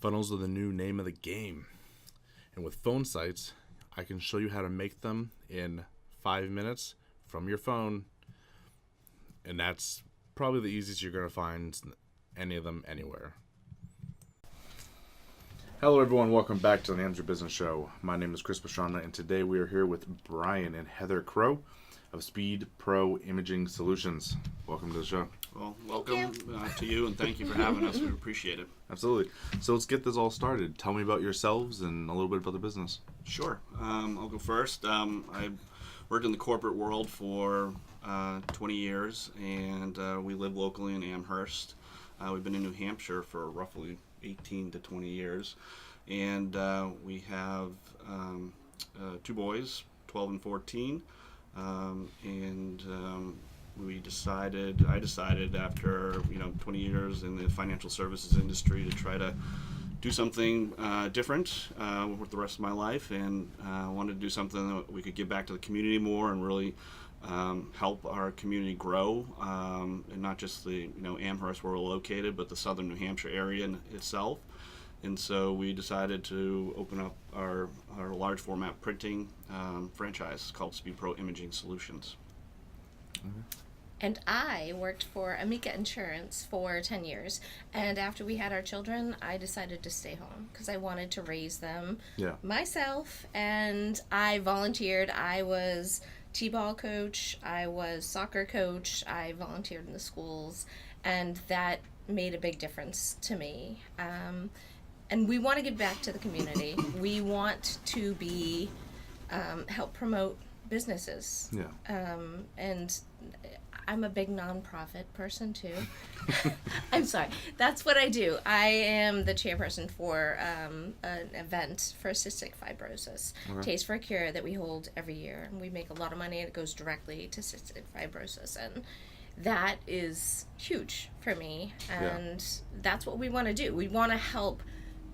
Funnels are the new name of the game. And with phone sites, I can show you how to make them in 5 minutes from your phone. And that's probably the easiest you're going to find any of them anywhere. Hello everyone, welcome back to the Names Your Business Show. My name is Chris Pastrana, and today we are here with Brian and Heather Crowe of SpeedPro Imaging Solutions. Welcome to the show. Well, welcome to you, and thank you for having us. We appreciate it. Absolutely. So let's get this all started. Tell me about yourselves and a little bit about the business. Sure. I'll go first. I worked in the corporate world for 20 years, and we live locally in Amherst. We've been in New Hampshire for roughly 18 to 20 years, and we have two boys, 12 and 14, I decided after 20 years in the financial services industry to try to do something different with the rest of my life, and wanted to do something that we could give back to the community more and really help our community grow, and not just the Amherst where we're located, but the southern New Hampshire area in itself. And so we decided to open up our large format printing franchise called SpeedPro Imaging Solutions. Mm-hmm. And I worked for Amica Insurance for 10 years. And after we had our children, I decided to stay home because I wanted to raise them myself. And I volunteered. I was t-ball coach. I was soccer coach. I volunteered in the schools. And that made a big difference to me. And we want to give back to the community. We want to be, help promote businesses. Yeah. And I'm a big nonprofit person too. I'm sorry. That's what I do. I am the chairperson for an event for cystic fibrosis, Taste for a Cure, that we hold every year. And we make a lot of money, and it goes directly to cystic fibrosis. And that is huge for me. And that's what we want to do. We want to help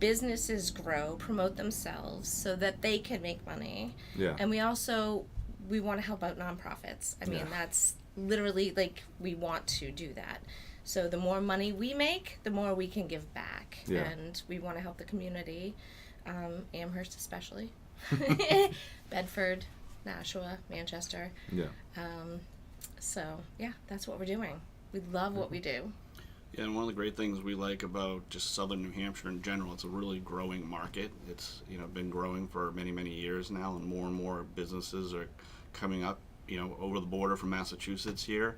businesses grow, promote themselves so that they can make money. Yeah. And we want to help out nonprofits. I mean, that's literally, we want to do that. So the more money we make, the more we can give back. Yeah. And we want to help the community, Amherst especially, Bedford, Nashua, Manchester. Yeah. So, that's what we're doing. We love what we do. Yeah, and one of the great things we like about just southern New Hampshire in general, it's a really growing market. It's been growing for many, many years now, and more businesses are coming up over the border from Massachusetts here.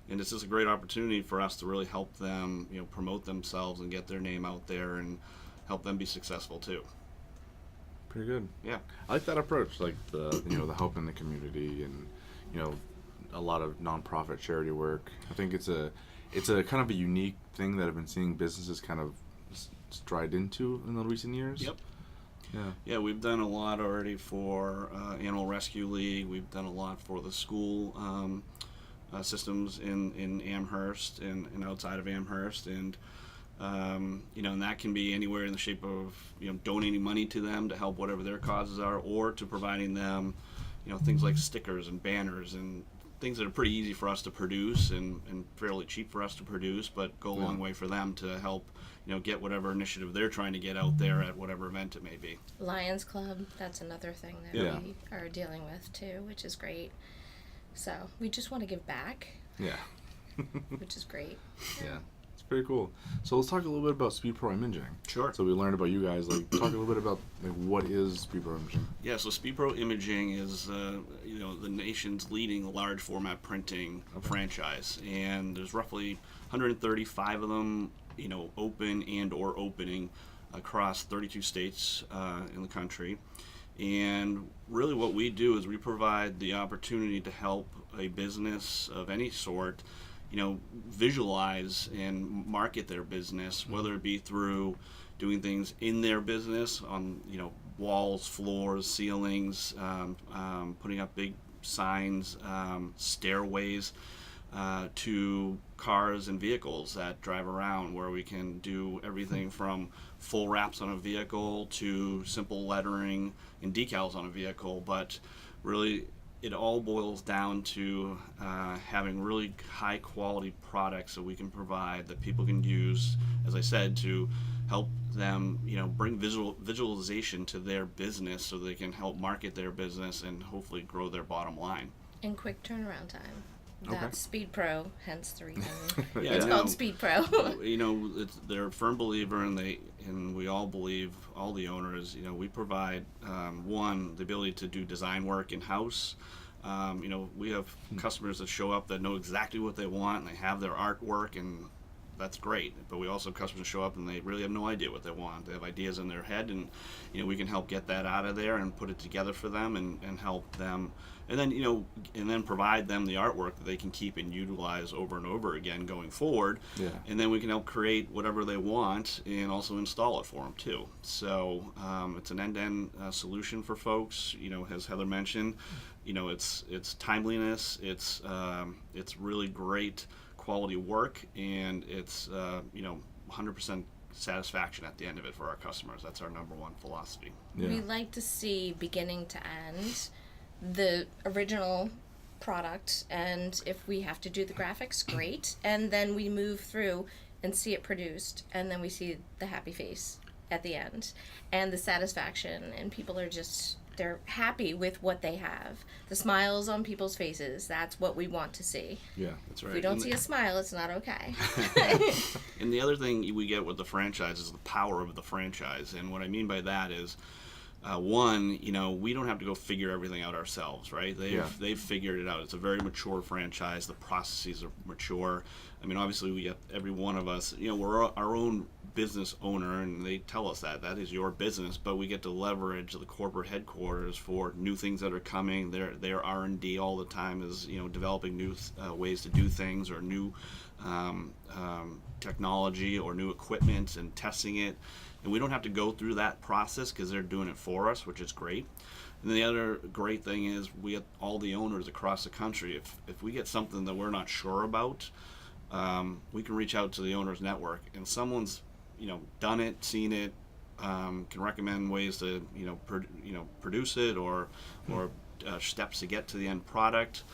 And it's just a great opportunity for us to really help them promote themselves and get their name out there and help them be successful too. Pretty good. Yeah. I like that approach, like the help in the community and a lot of nonprofit charity work. I think it's a kind of a unique thing that I've been seeing businesses kind of stride into in the recent years. Yep. Yeah. Yeah, we've done a lot already for Animal Rescue League. We've done a lot for the school systems in Amherst and outside of Amherst, and and that can be anywhere in the shape of donating money to them to help whatever their causes are, or to providing them things like stickers and banners and things that are pretty easy for us to produce and fairly cheap for us to produce, but go a long way for them to help get whatever initiative they're trying to get out there at whatever event it may be. Lions Club, that's another thing that we are dealing with too, which is great. So we just want to give back. Yeah. Which is great. Yeah. It's pretty cool. So let's talk a little bit about SpeedPro Imaging. Sure. So we learned about you guys. Talk a little bit about what is SpeedPro Imaging. Yeah. So SpeedPro Imaging is the nation's leading large format printing franchise, and there's roughly 135 of them open and or opening across 32 states in the country. And really what we do is we provide the opportunity to help a business of any sort visualize and market their business, whether it be through doing things in their business on walls, floors, ceilings, putting up big signs, stairways, to cars and vehicles that drive around, where we can do everything from full wraps on a vehicle to simple lettering and decals on a vehicle. But really it all boils down to having really high quality products that we can provide that people can use, as I said, to help them, bring visualization to their business so they can help market their business and hopefully grow their bottom line. And quick turnaround time. Okay. That's SpeedPro, hence the reason Yeah, it's called SpeedPro. They're a firm believer, and we all believe, all the owners, we provide, one, the ability to do design work in-house. We have customers that show up that know exactly what they want, and they have their artwork, and that's great. But we also have customers show up and they really have no idea what they want. They have ideas in their head, and we can help get that out of there and put it together for them and help them, and then provide them the artwork that they can keep and utilize over and over again going forward. Yeah. And then we can help create whatever they want and also install it for them too. So it's an end-to-end solution for folks. As Heather mentioned, it's timeliness. It's really great quality work, and it's 100% satisfaction at the end of it for our customers. That's our number one philosophy. Yeah. We like to see beginning to end the original product, and if we have to do the graphics, great, and then we move through and see it produced, and then we see the happy face at the end and the satisfaction, and people are just, they're happy with what they have. The smiles on people's faces, that's what we want to see. Yeah. That's right. If we don't see a smile, it's not okay. And the other thing we get with the franchise is the power of the franchise. And what I mean by that is, one, we don't have to go figure everything out ourselves, right? They've figured it out. It's a very mature franchise. The processes are mature. I mean, obviously, we get every one of us, we're our own business owner, and they tell us that is your business, but we get to leverage the corporate headquarters for new things that are coming. Their R&D all the time is, developing new ways to do things, or new technology or new equipment, and testing it. And we don't have to go through that process because they're doing it for us, which is great. And then the other great thing is we get all the owners across the country. If we get something that we're not sure about, we can reach out to the owners network, and someone's done it, seen it, can recommend ways to produce it, or steps to get to the end product.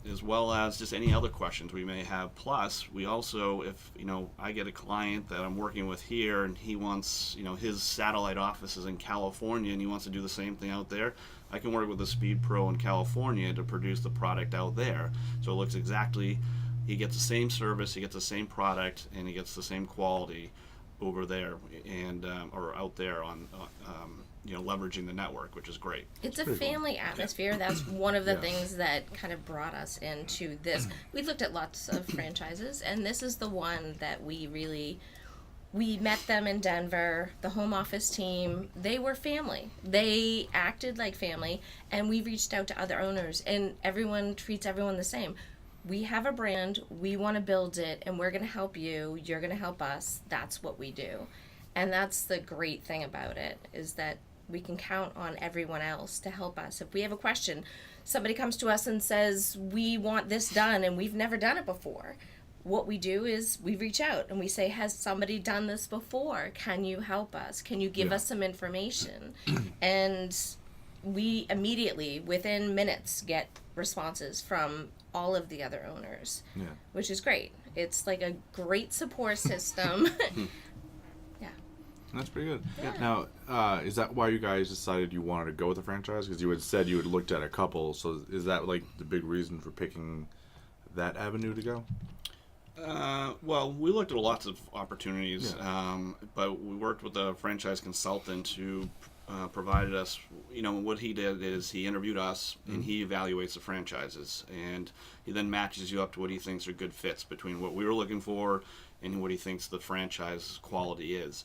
As well as just any other questions we may have. Plus, we also, if I get a client that I'm working with here, and he wants, his satellite office is in California, and he wants to do the same thing out there, I can work with the SpeedPro in California to produce the product out there. So it looks exactly, he gets the same service, he gets the same product, and he gets the same quality over there, and or out there on leveraging the network, which is great. It's a family atmosphere. That's one of the things that kind of brought us into this. We looked at lots of franchises, and this is the one that we met them in Denver. The home office team, they were family. They acted like family, and we reached out to other owners, and everyone treats everyone the same. We have a brand, we want to build it, and we're going to help you, you're going to help us. That's what we do. And that's the great thing about it, is that we can count on everyone else to help us. If we have a question, somebody comes to us and says, we want this done, and we've never done it before. What we do is we reach out and we say, has somebody done this before? Can you help us? Can you give us some information? And we immediately, within minutes, get responses from all of the other owners, which is great. It's like a great support system. That's pretty good. Yeah. Now, is that why you guys decided you wanted to go with a franchise? Because you had said you had looked at a couple, so is that like the big reason for picking that avenue to go? Well, we looked at lots of opportunities, but we worked with a franchise consultant who provided us, what he did is he interviewed us, and he evaluates the franchises, and he then matches you up to what he thinks are good fits between what we were looking for and what he thinks the franchise quality is.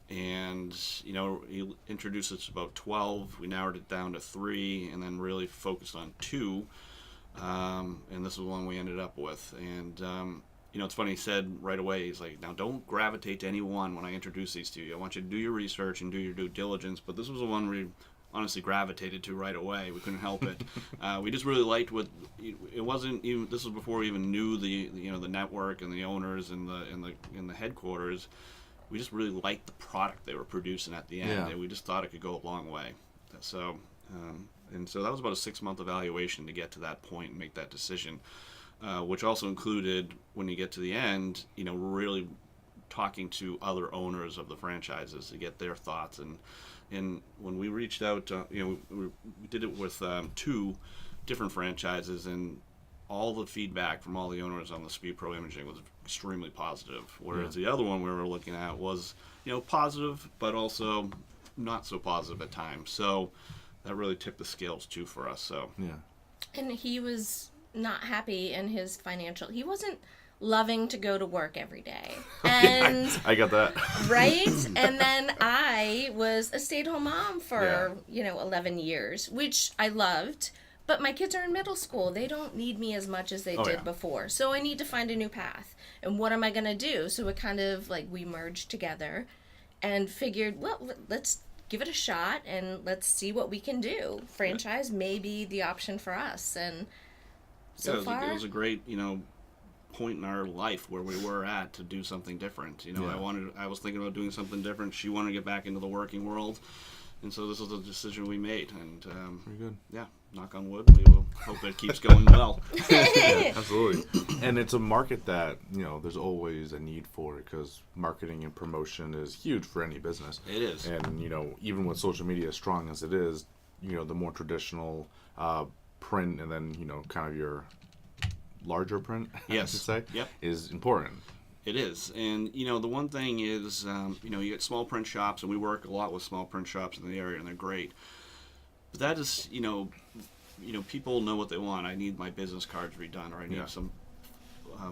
And he introduced us to about 12. We narrowed it down to 3, and then really focused on 2. And this is the one we ended up with. And it's funny, he said right away, he's like, now don't gravitate to any one when I introduce these to you. I want you to do your research and do your due diligence. But this was the one we honestly gravitated to right away. We couldn't help it. We just really liked what it wasn't even. This was before we even knew the network and the owners and the headquarters. We just really liked the product they were producing at the end, and we just thought it could go a long way. So And so that was about a 6-month evaluation to get to that point and make that decision, which also included, when you get to the end, really talking to other owners of the franchises to get their thoughts. And when we reached out, we did it with 2 different franchises, and all the feedback from all the owners on the SpeedPro Imaging was extremely positive. Whereas the other one we were looking at was, positive, but also not so positive at times. So that really tipped the scales too for us. So and he was not happy in his financial. He wasn't loving to go to work every day. And I got that. Right? And then I was a stay-at-home mom for, 11 years, which I loved. But my kids are in middle school. They don't need me as much as they did before. So I need to find a new path. And what am I going to do? So it kind of we merged together and figured, well, let's give it a shot and let's see what we can do. Franchise may be the option for us. And so far, it was a great, point in our life where we were at to do something different. I was thinking about doing something different. She wanted to get back into the working world. And so this is the decision we made, and very good. Yeah, knock on wood. We will hope it keeps going well. Yeah, absolutely. And it's a market that there's always a need for, because marketing and promotion is huge for any business. It is. And even with social media as strong as it is, the more traditional print, and then kind of your larger print, I should say, is important. It is. And, the one thing is, you get small print shops, and we work a lot with small print shops in the area, and they're great. But that is, people know what they want. I need my business cards redone, or I need some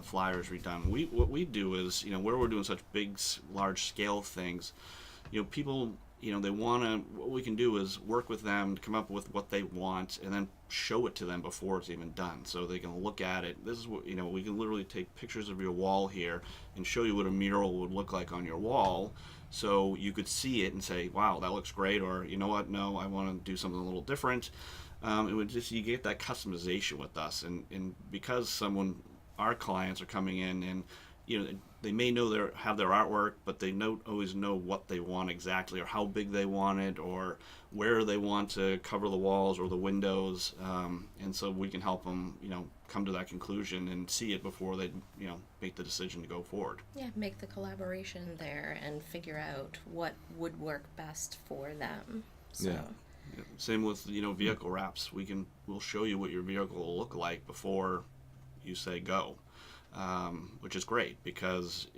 flyers redone. What we do is, where we're doing such big, large-scale things, people, they want to, what we can do is work with them to come up with what they want, and then show it to them before it's even done, so they can look at it. This is what, we can literally take pictures of your wall here and show you what a mural would look like on your wall, so you could see it and say, wow, that looks great, or you know what, no, I want to do something a little different. It would just, you get that customization with us, and because our clients are coming in, and they may have their artwork, but they don't always know what they want exactly, or how big they want it, or where they want to cover the walls or the windows, and so we can help them, come to that conclusion and see it before they, make the decision to go forward. Yeah, make the collaboration there and figure out what would work best for them. So. Yeah. Same with vehicle wraps. We'll show you what your vehicle will look like before you say go. Which is great, because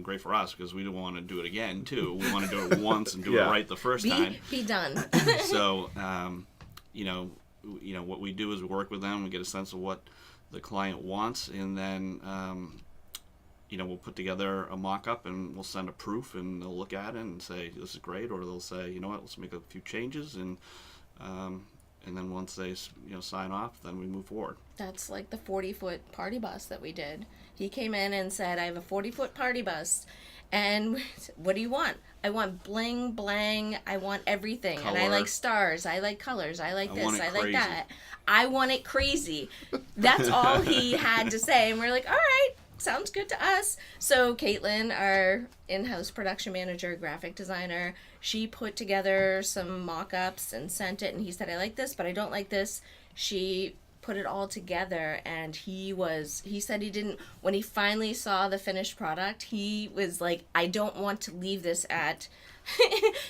great for us, because we don't want to do it again too. We want to do it once and do it right the first time. Be done. So what we do is we work with them. We get a sense of what the client wants, and then we'll put together a mock-up, and we'll send a proof, and they'll look at it and say this is great, or they'll say, you know what, let's make a few changes, and then once they sign off, then we move forward. That's like the 40-foot party bus that we did. He came in and said, I have a 40-foot party bus, and what do you want? I want bling blang, I want everything. Color. And I like stars, I like colors, I like this, I like that. I want it crazy. That's all he had to say, and we're like, all right, sounds good to us. So Caitlin, our in-house production manager, graphic designer, she put together some mock-ups and sent it, and he said, I like this, but I don't like this. She put it all together, and he said he didn't, when he finally saw the finished product, he was like, I don't want to leave this at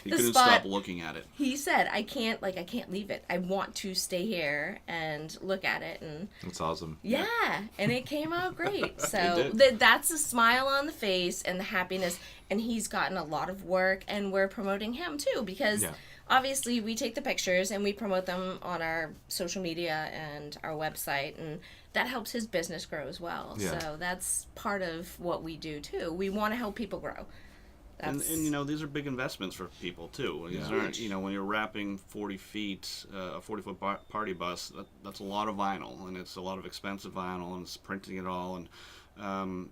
he couldn't stop looking at it. He said, I can't leave it. I want to stay here and look at it. And that's awesome. Yeah, and it came out great. So that's a smile on the face and the happiness. And he's gotten a lot of work, and we're promoting him too, because obviously we take the pictures and we promote them on our social media and our website, and that helps his business grow as well. Yeah. So that's part of what we do too. We want to help people grow. And these are big investments for people too. These aren't, when you're wrapping 40 feet, a 40-foot party bus, that's a lot of vinyl, and it's a lot of expensive vinyl, and it's printing it all, and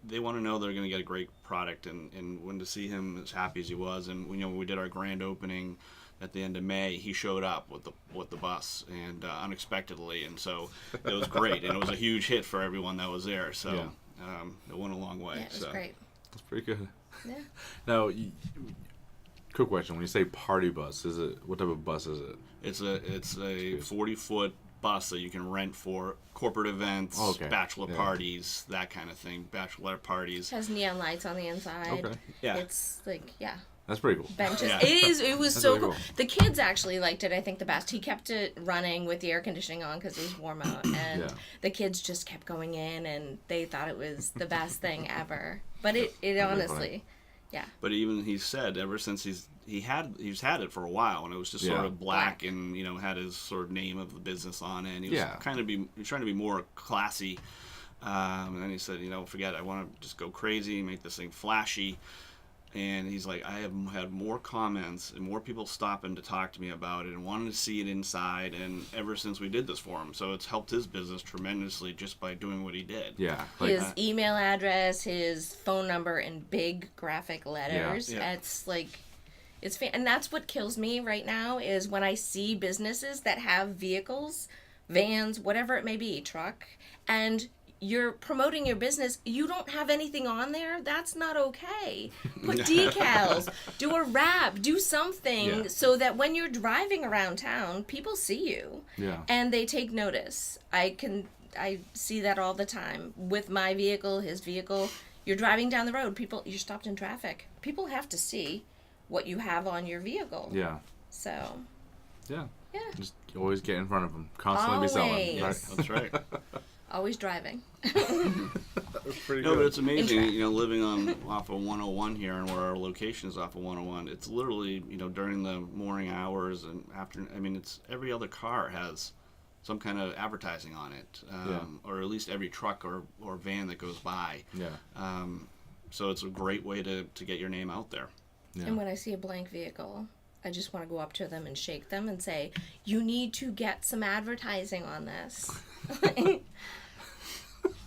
they want to know they're going to get a great product, and when to see him as happy as he was, and when we did our grand opening at the end of May, he showed up with the bus, and unexpectedly, and so it was great, and it was a huge hit for everyone that was there. So. Yeah. It went a long way. Yeah, it was great. That's pretty good. Yeah. Now, Quick question: when you say party bus, what type of bus is it? It's a 40-foot bus that you can rent for corporate events, bachelor parties, that kind of thing, bachelorette parties. It has neon lights on the inside. Okay. Yeah. It's like, yeah. That's pretty cool. Benches. Yeah. It was so really cool. cool. The kids actually liked it, I think, the best. He kept it running with the air conditioning on because it was warm out. And the kids just kept going in, and they thought it was the best thing ever. But it honestly, yeah. But even he said ever since he's had it for a while, and it was just sort of black and had his sort of name of the business on it. And he was trying to be more classy. And then he said, forget it. I want to just go crazy, make this thing flashy. And he's like, I have had more comments and more people stopping to talk to me about it and wanting to see it inside, and ever since we did this for him. So it's helped his business tremendously just by doing what he did. Yeah. His email address, his phone number in big graphic letters. Yeah. It's like, and that's what kills me right now is when I see businesses that have vehicles, vans, whatever it may be, truck, and you're promoting your business, you don't have anything on there, that's not okay. Put decals, do a wrap, do something so that when you're driving around town, people see you. Yeah. And they take notice. I see that all the time with my vehicle, his vehicle. You're driving down the road, you're stopped in traffic. People have to see what you have on your vehicle. Yeah. So. Yeah. Yeah. Just always get in front of them. Constantly be selling. Right? That's right. Always driving. That's pretty good. No, but it's amazing, living off of 101 here, and where our location is off of 101. It's literally, during the morning hours and after. I mean, it's every other car has some kind of advertising on it, or at least every truck or van that goes by. Yeah. So it's a great way to get your name out there. Yeah. And when I see a blank vehicle, I just want to go up to them and shake them and say, you need to get some advertising on this.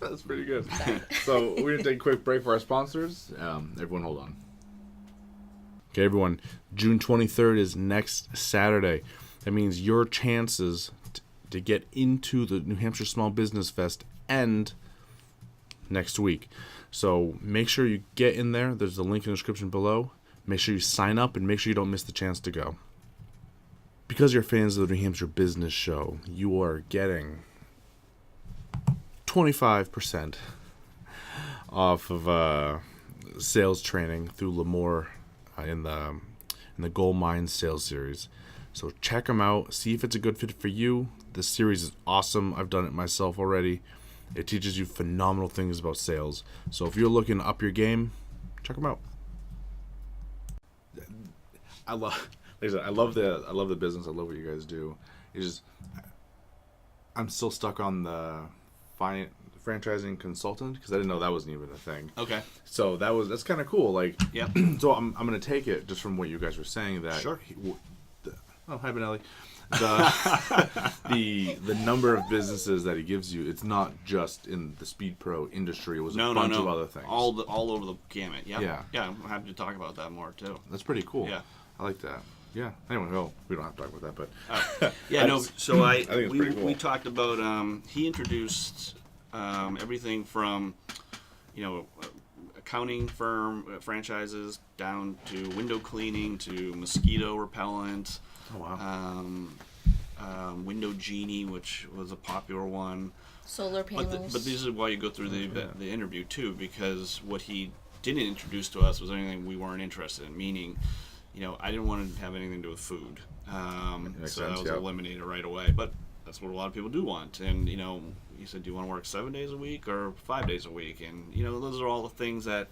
That's pretty good. So we're going to take a quick break for our sponsors. Everyone hold on. Okay, everyone. June 23rd is next Saturday. That means your chances to get into the New Hampshire Small Business Fest end next week. So make sure you get in there. There's a link in the description below. Make sure you sign up and make sure you don't miss the chance to go. Because you're fans of the New Hampshire Business Show, you are getting 25% off of sales training through Lemoore in the Gold Mine Sales Series. So check them out. See if it's a good fit for you. This series is awesome. I've done it myself already. It teaches you phenomenal things about sales. So if you're looking to up your game, check them out. I love the business. I love what you guys do. It's just I'm still stuck on the franchising consultant because I didn't know that wasn't even a thing. Okay. So that's kind of cool. Like, yeah. So I'm gonna take it just from what you guys were saying that. Sure. Hi, Benelli. The number of businesses that he gives you, it's not just in the SpeedPro industry. It was a bunch of other things. All over the gamut. Yeah. Yeah. Yeah. I'm happy to talk about that more too. That's pretty cool. Yeah. I like that. Yeah. Anyway, we don't have to talk about that, but So I think it's pretty cool. We talked about he introduced everything from accounting firm franchises down to window cleaning to mosquito repellent. Oh wow. Window Genie, which was a popular one. Solar panels. But this is why you go through the interview too, because what he didn't introduce to us was anything we weren't interested in. Meaning, I didn't want to have anything to do with food, so that was eliminated right away. But that's what a lot of people do want. And he said, "Do you want to work 7 days a week or 5 days a week?" And those are all the things that.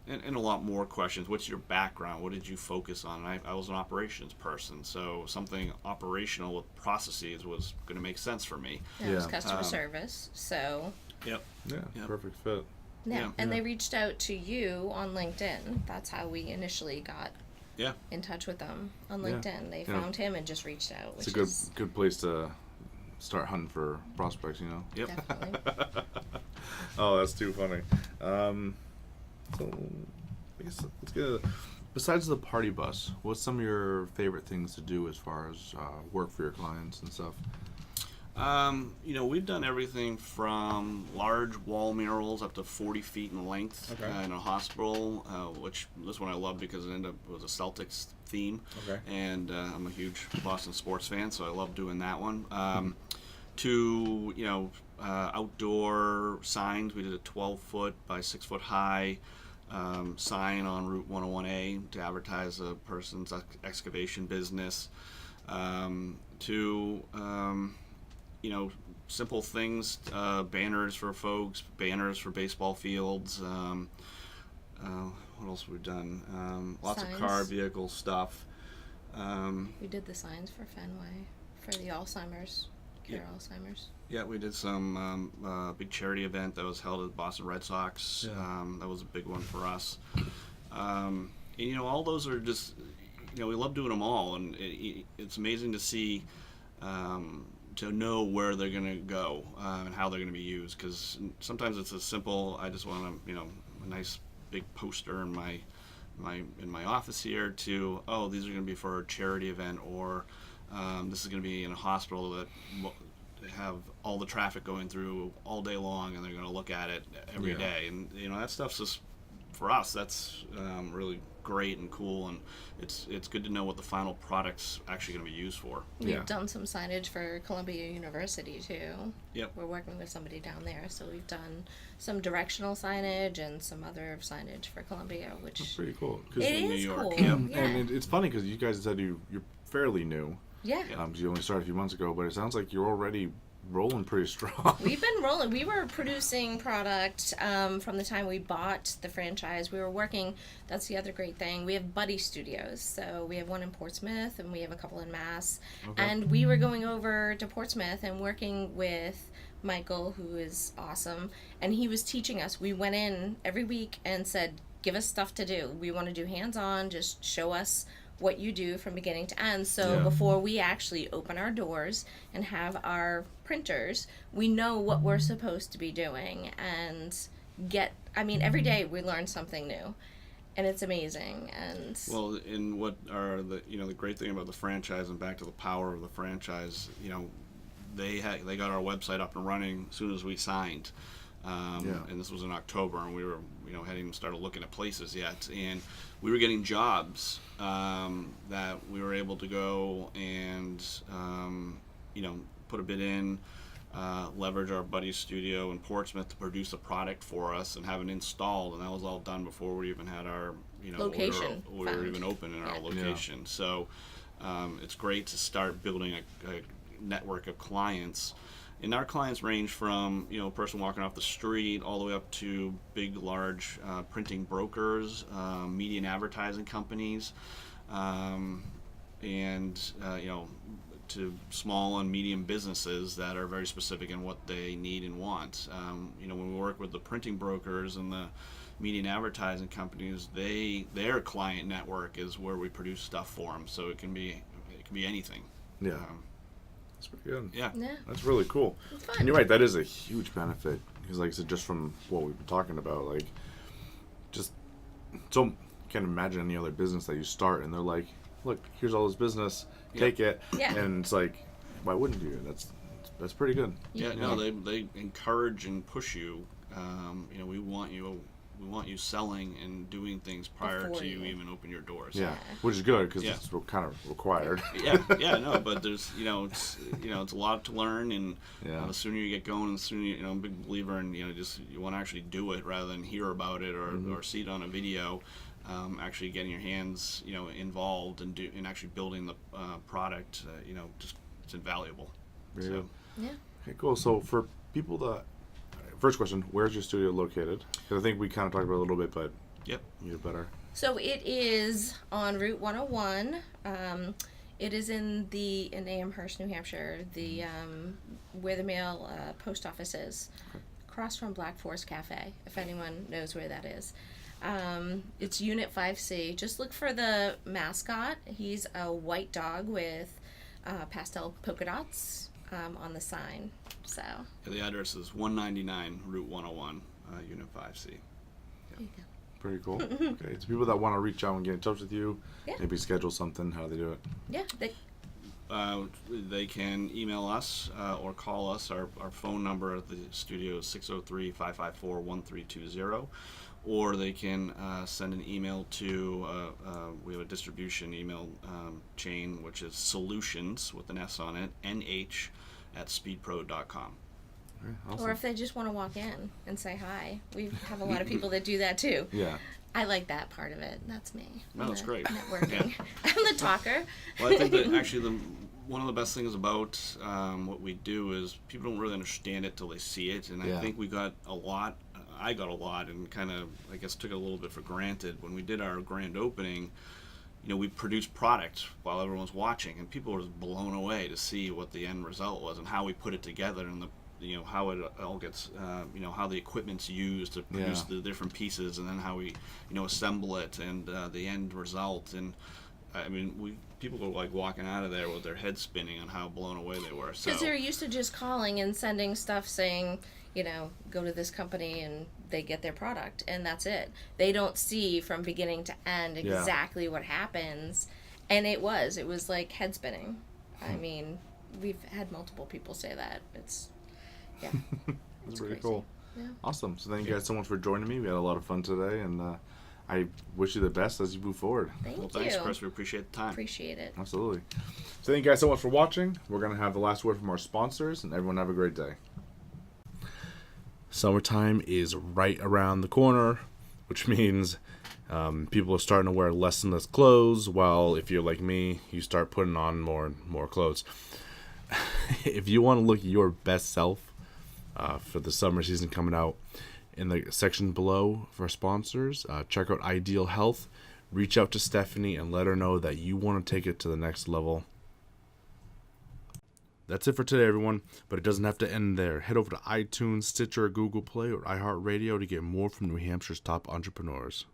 And a lot more questions. What's your background? What did you focus on? I was an operations person, so something operational with processes was going to make sense for me. Yeah, it was customer service, so... Yep. Yeah, perfect fit. Yeah, and they reached out to you on LinkedIn. That's how we initially got in touch with them on LinkedIn. They found him and just reached out. It's a good place to start hunting for prospects, Yep. Definitely. Oh, that's too funny. So, I guess let's get besides the party bus, what's some of your favorite things to do as far as work for your clients and stuff? We've done everything from large wall murals up to 40 feet in length in a hospital, which this one I love because it was a Celtics theme. Okay. And I'm a huge Boston sports fan, so I love doing that one. To, outdoor signs. We did a 12-foot by 6-foot high sign on Route 101A to advertise a person's excavation business. Simple things, banners for folks, banners for baseball fields. What else have we done? Lots Signs. of car vehicle stuff. We did the signs for Fenway, for the Alzheimer's, Alzheimer's. Yeah, we did some big charity event that was held at Boston Red Sox. Yeah. That was a big one for us. All those are just, we love doing them all, and it's amazing to see, to know where they're going to go and how they're going to be used. Because sometimes it's as simple, I just want a nice big poster in my office here, to these are going to be for a charity event, or this is going to be in a hospital that have all the traffic going through all day long, and they're going to look at it every day. And that stuff's just, for us, that's really great and cool, and it's good to know what the final product's actually going to be used for. We've done some signage for Columbia University too. Yep. We're working with somebody down there, so we've done some directional signage and some other signage for Columbia, which that's pretty cool. It is New York. Cool. Yeah. And it's funny because you guys said you're fairly new. Yeah. Because you only started a few months ago, but it sounds like you're already rolling pretty strong. We've been rolling. We were producing product from the time we bought the franchise. We were working. That's the other great thing. We have buddy studios. So we have one in Portsmouth and we have a couple in Mass. Okay. And we were going over to Portsmouth and working with Michael, who is awesome. And he was teaching us. We went in every week and said, give us stuff to do. We want to do hands-on. Just show us what you do from beginning to end. So before we actually open our doors and have our printers, we know what we're supposed to be doing and every day we learn something new, and it's amazing. And in what are the great thing about the franchise, and back to the power of the franchise, they got our website up and running as soon as we signed. And this was in October, and we were, hadn't even started looking at places yet, and we were getting jobs that we were able to go and put a bid in, leverage our buddy's studio in Portsmouth to produce a product for us and have it installed, and that was all done before we even had our location. We were even open in our location. So it's great to start building a network of clients. And our clients range from, a person walking off the street all the way up to big, large printing brokers, media and advertising companies, to small and medium businesses that are very specific in what they need and want. When we work with the printing brokers and the media and advertising companies, their client network is where we produce stuff for them. So it can be anything. Yeah. That's pretty good. Yeah. That's really cool. It's fun. And you're right, that is a huge benefit. Because like I said, just from what we've been talking about, can't imagine any other business that you start and they're like, look, here's all this business, take it. Yeah. And it's like, why wouldn't you? That's pretty good. Yeah, they encourage and push you. We want you selling and doing things prior to you even open your doors. Yeah, which is good because it's kind of required. But there's it's a lot to learn, and the sooner you get going, the sooner I'm a big believer in you want to actually do it rather than hear about it or see it on a video. Actually getting your hands involved and actually building the product, it's invaluable. Very good. Yeah. Okay, cool. So for people that. First question, where's your studio located? Because I think we kind of talked about it a little bit, but you're better. So it is on Route 101. It is in Amherst, New Hampshire, where the mail post office is, across from Black Forest Cafe, if anyone knows where that is. It's Unit 5C. Just look for the mascot. He's a white dog with pastel polka dots on the sign. So the address is 199 Route 101, Unit 5C. There you go. Pretty cool. Okay, so people that want to reach out and get in touch with you, maybe schedule something, how do they do it? Yeah, they can email us or call us. Our phone number at the studio is 603-554-1320. Or they can send an email to, we have a distribution email chain, which is solutions, with an S on it, nh@speedpro.com. Awesome. Or if they just want to walk in and say hi. We have a lot of people that do that too. Yeah. I like that part of it. That's me. No, that's great. Networking. Yeah. I'm the talker. Well, I think that actually one of the best things about what we do is people don't really understand it till they see it. And I think we got a lot. I got a lot and kind of, I guess, took it a little bit for granted. When we did our grand opening, we produced product while everyone was watching, and people were just blown away to see what the end result was and how we put it together, and how it all gets, how the equipment's used to produce the different pieces, and then how we, assemble it, and the end result. And I mean, people were like walking out of there with their heads spinning on how blown away they were. Because they're used to just calling and sending stuff saying, go to this company and they get their product, and that's it. They don't see from beginning to end exactly what happens. And it was like head spinning. I mean, we've had multiple people say that. It's That's pretty cool. Yeah. Awesome. So thank you guys so much for joining me. We had a lot of fun today, and I wish you the best as you move forward. Thanks, Chris. We appreciate the time. Appreciate it. Absolutely. So thank you guys so much for watching. We're going to have the last word from our sponsors, and everyone have a great day. Summertime is right around the corner, which means people are starting to wear less and less clothes, while if you're like me, you start putting on more and more clothes. If you want to look your best self for the summer season coming out, in the section below for sponsors, check out Ideal Health. Reach out to Stephanie and let her know that you want to take it to the next level. That's it for today, everyone, but it doesn't have to end there. Head over to iTunes, Stitcher, Google Play, or iHeartRadio to get more from New Hampshire's top entrepreneurs.